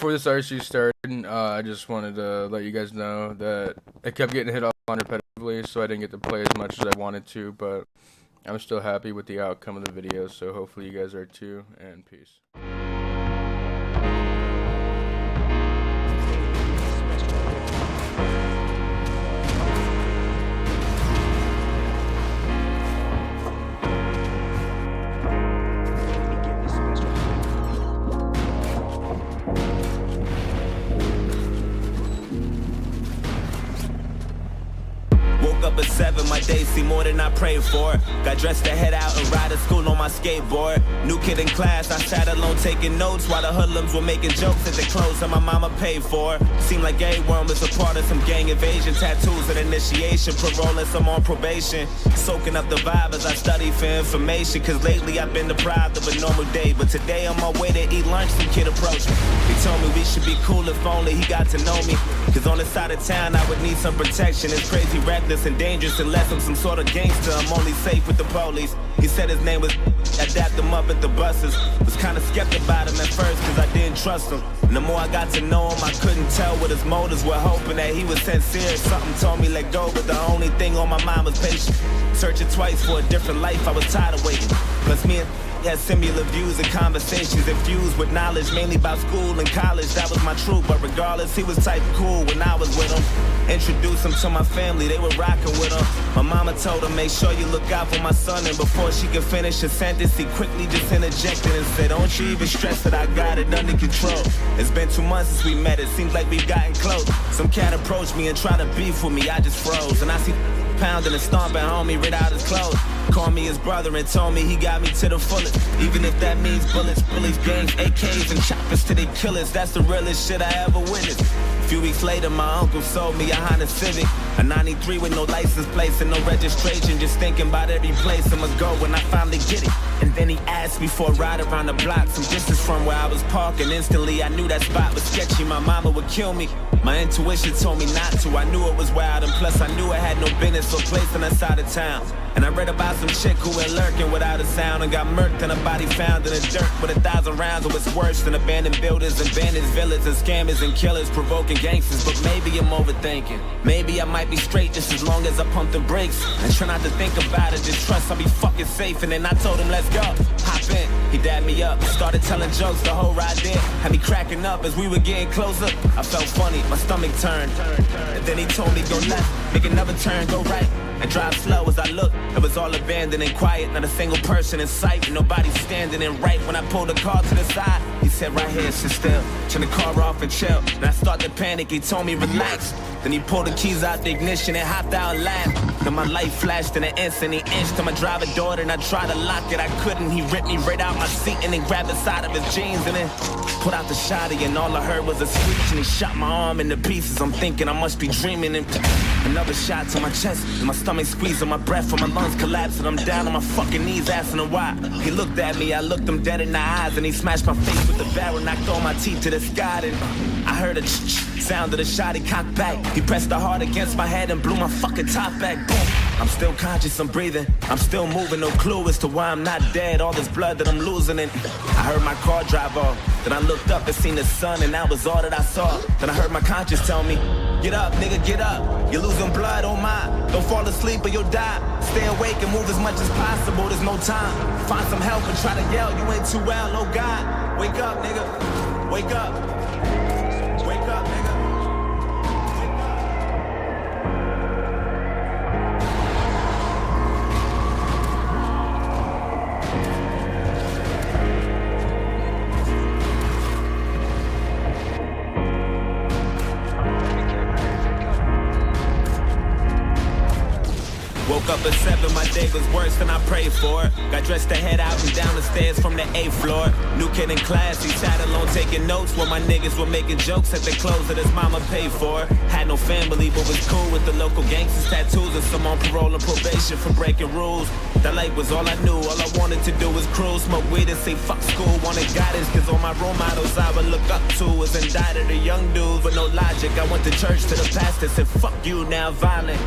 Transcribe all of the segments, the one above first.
before this RC started, I just wanted to let you guys know that I kept getting hit off on repetitively, so I didn't get to play as much as I wanted to, but I'm still happy with the outcome of the video, so hopefully you guys are too, and peace. Up at 7, my days seem more than I prayed for. Got dressed to head out and ride to school on my skateboard. New kid in class, I sat alone taking notes while the hoodlums were making jokes at the clothes that my mama paid for. Seemed like everyone was a part of some gang invasion. Tattoos and initiation, parole and some on probation. Soaking up the vibe as I study for information, cause lately I've been deprived of a normal day. But today on my way to eat lunch, some kid approached me. He told me we should be cool if only he got to know me. Cause on this side of town I would need some protection. It's crazy, reckless, and dangerous unless I'm some sort of gangster. I'm only safe with the police. He said his name was I dapped him up at the buses. Was kinda skeptic about him at first cause I didn't trust him. And the more I got to know him, I couldn't tell what his motives were. Hoping that he was sincere. Something told me let go, but the only thing on my mind was patience. Searching twice for a different life, I was tired of waiting. Plus me and had similar views and conversations infused with knowledge, mainly about school and college. That was my truth, but regardless, he was type cool when I was with him. Introduced him to my family, they were rocking with him. My mama told him, make sure you look out for my son. And before she could finish her sentence, he quickly just interjected and said, don't you even stress that I got it under control. It's been 2 months since we met, it seems like we've gotten close. Some cat approached me and tried to beef with me, I just froze. And I see pounding and stomping homie right out his clothes. Called me his brother and told me he got me to the fullest. Even if that means bullets, bullies, gangs, AKs, and choppers to their killers. That's the realest shit I ever witnessed. A few weeks later, my uncle sold me a Honda Civic, a 93 with no license plates and no registration. Just thinking about every place I'ma go when I finally get it. And then he asked me for a ride around the block, some distance from where I was parking. Instantly, I knew that spot was sketchy. My mama would kill me. My intuition told me not to. I knew it was wild, and plus I knew I had no business or place on that side of town. And I read about some chick who went lurking without a sound and got murked and her body found in the dirt with 1,000 rounds. It was worse than abandoned buildings and bandits, villains and scammers and killers provoking gangsters. But maybe I'm overthinking. Maybe I might be straight just as long as I pump the brakes and try not to think about it. Just trust I'll be fucking safe. And then I told him let's go. Hop in. He dabbed me up. Started telling jokes the whole ride there. Had me cracking up as we were getting closer. I felt funny. My stomach turned. And then he told me go left, make another turn, go right, and drive slow. As I looked, it was all abandoned and quiet, not a single person in sight, and nobody standing. And right when I pulled the car to the side, he said right here, sit still, turn the car off and chill. And I started to panic, he told me relax. Then he pulled the keys out the ignition and hopped out and laughed. Then my light flashed in an instant. He inched to my driver door and I tried to lock it. I couldn't. He ripped me right out my seat and then grabbed the side of his jeans and then put out the shotty. And all I heard was a screech and he shot my arm into pieces. I'm thinking I must be dreaming. And another shot to my chest and my stomach squeezing my breath and my lungs collapsing. I'm down on my fucking knees asking him why. He looked at me. I looked him dead in the eyes and he smashed my face with the barrel. Knocked all my teeth to the sky. And I heard a sound of the shot. He cocked back. He pressed the heart against my head and blew my fucking top back. Boom. I'm still conscious, I'm breathing, I'm still moving, no clue as to why I'm not dead. All this blood that I'm losing, and I heard my car drive off. Then I looked up and seen the sun, and that was all that I saw. Then I heard my conscience tell me, get up, nigga, get up. You're losing blood, oh my. Don't fall asleep or you'll die. Stay awake and move as much as possible, there's no time. Find some help and try to yell, you ain't too well, oh God. Wake up, nigga, wake up. Wake up, nigga. Woke up at 7, my day was worse than I prayed for. Got dressed to head out and down the stairs from the 8th floor. New kid in class, he sat alone taking notes while my niggas were making jokes at the clothes that his mama paid for. Had no family but was cool with the local gangsters, tattoos, and some on parole and probation for breaking rules. That life was all I knew, all I wanted to do was cruise, smoke weed and say fuck school. Wanted guidance cause all my role models I would look up to was indicted, a young dude with no logic. I went to church to the pastor, said fuck you, now violent.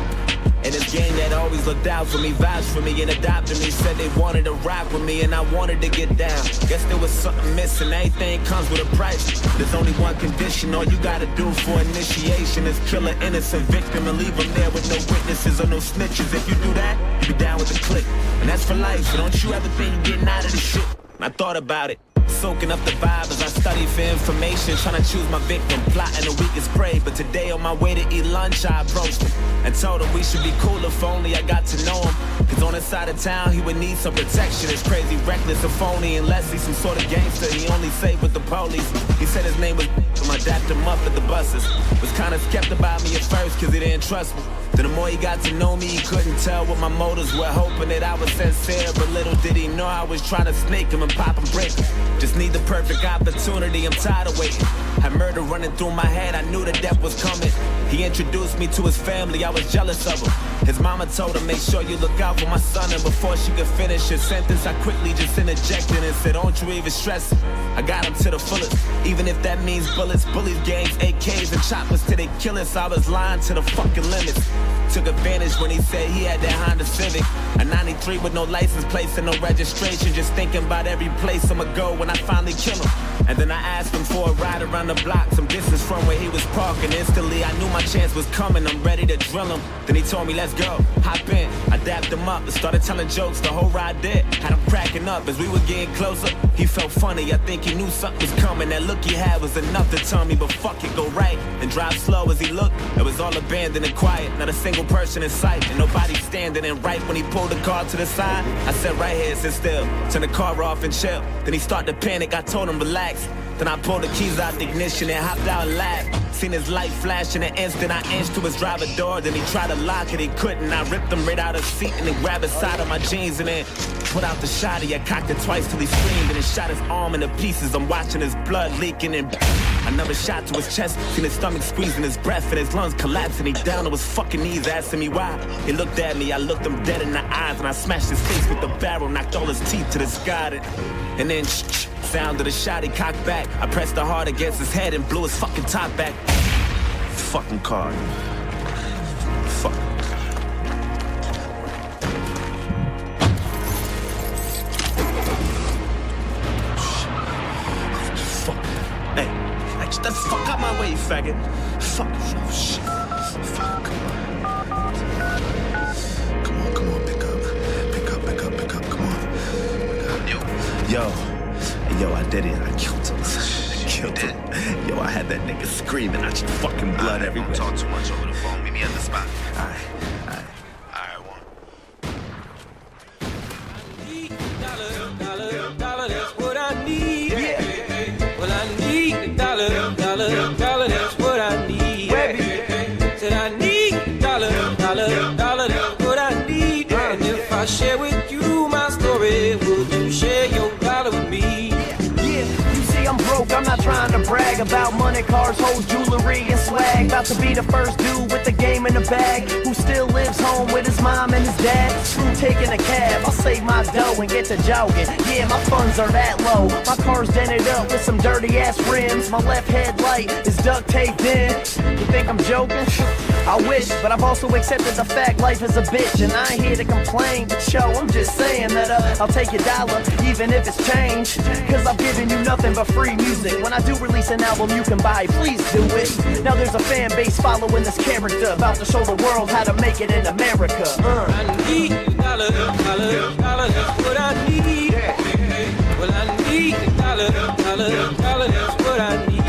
And this game that always looked out for me, vouched for me and adopted me, said they wanted to rock with me and I wanted to get down. Guess there was something missing, everything comes with a price. There's only one condition, all you gotta do for initiation is kill an innocent victim and leave them there with no witnesses or no snitches. If you do that, you be down with the clique. And that's for life, so don't you ever think you're getting out of this shit. I thought about it. Soaking up the vibe as I study for information, trying to choose my victim, plotting the weakest prey. But today on my way to eat lunch, I approached him and told him we should be cool if only I got to know him. Cause on his side of town, he would need some protection. It's crazy, reckless, or phony, unless he's some sort of gangster. He only saved with the police. He said his name was I dapped him up at the buses. Was kinda skeptical about me at first cause he didn't trust me. Then the more he got to know me, he couldn't tell what my motives were, hoping that I was sincere. But little did he know I was trying to snake him and pop and break him. Just need the perfect opportunity, I'm tired of waiting. Had murder running through my head, I knew the death was coming. He introduced me to his family, I was jealous of him. His mama told him, make sure you look out for my son. And before she could finish her sentence, I quickly just interjected and said, don't you even stress it. I got him to the fullest, even if that means bullets, bullies, gangs, AKs, and choppers till they kill us. I was lying to the fucking limits. Took advantage when he said he had that Honda Civic, a 93 with no license plates and no registration. Just thinking about every place I'ma go when I finally kill him. And then I asked him for a ride around the block, some distance from where he was parking. Instantly I knew my chance was coming, I'm ready to drill him. Then he told me, let's go, hop in. I dapped him up and started telling jokes, the whole ride did. Had him cracking up as we were getting closer. He felt funny, I think he knew something was coming. That look he had was enough to tell me, but fuck it, go right and drive slow. As he looked, it was all abandoned and quiet, not a single person in sight, and nobody standing. And right when he pulled the car to the side, I said, right here, sit still. Turn the car off and chill. Then he started to panic, I told him relax. Then I pulled the keys out the ignition and hopped out and laughed. Seen his light flash in an instant, I inched to his driver door. Then he tried to lock it, he couldn't. I ripped him right out of his seat and then grabbed his side of my jeans and then put out the shotty. I cocked it twice till he screamed and then shot his arm into pieces. I'm watching his blood leaking and another shot to his chest. Seen his stomach squeezing his breath and his lungs collapsing. He down on his fucking knees asking me why. He looked at me, I looked him dead in the eyes and I smashed his face with the barrel, knocked all his teeth to the sky. And then sound of the shot, he cocked back. I pressed the hard against his head and blew his fucking top back. Fucking car. Fuck. Fuck. Hey, get the fuck out my way, you faggot. Fuck. Oh, shit. Fuck. Come on, pick up. Come on. Yo, I did it. I killed him. Yo, I had that nigga screaming out your fucking blood everywhere. Don't talk too much over the phone. Meet me at the spot. Alright, one. Dollar, that's what I need. Yeah. Well, I need a dollar, that's what I need. Said I need a dollar, that's what I need. And if I share with you my story, would you share your dollar with me? I'm broke, I'm not trying to brag about money, cars, hoes, jewelry, and swag. About to be the first dude with the game in the bag, who still lives home with his mom and his dad. Screw taking a cab, I'll save my dough and get to jogging. Yeah, my funds are that low. My car's dented up with some dirty ass rims. My left headlight is duct taped in. You think I'm joking? I wish, but I've also accepted the fact life is a bitch. And I ain't here to complain, but yo, I'm just saying that I'll take your dollar, even if it's change. Cause I've given you nothing but free music. When I do release an album you can buy, please do it. Now there's a fan base following this character, about to show the world how to make it in America. I need a dollar, that's what I need. Well, I need a dollar, that's what I need.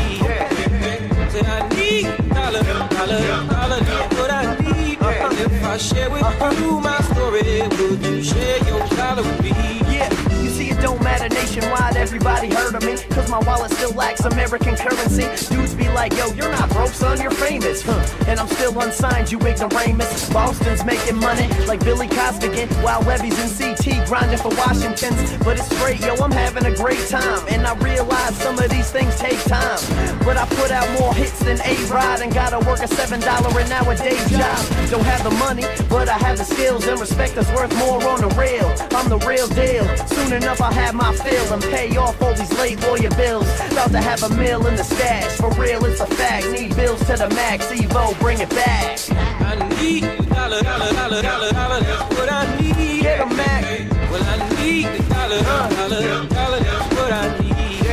Said I need a dollar, that's what I need. If I share with you my story, would you share your dollar with me? Yeah, you see it don't matter nationwide, everybody heard of me. Cause my wallet still lacks American currency. Dudes be like, yo, you're not broke, son, you're famous. And I'm still unsigned, you ignoramus. Boston's making money like Billy Costigan, while Levy's in CT grinding for Washington's. But it's straight, yo, I'm having a great time. And I realize some of these things take time. but I put out more hits than A-Rod and gotta work a $7 an hour day job. Don't have the money, but I have the skills and respect that's worth more on the real. I'm the real deal. Soon enough I'll have my fill and pay off all these late lawyer bills. About to have a meal in the stash. For real, it's a fact. Need bills to the max. Evo, bring it back. I need a dollar, that's what I need. Get 'em, Mac. Well, I need a dollar, that's what I need.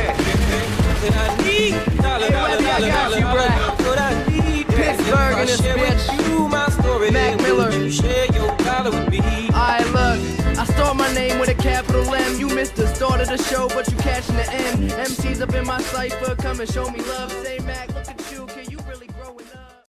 Said I need a dollar, that's what I need. Pittsburgh in this If I share bitch. with you my story, Mac then Miller. would you share your dollar with me? Alright, look, I start my name with a capital M. You missed the start of the show, but you catching the end. MC's up in my cipher, come and show me love. Say Mac, look at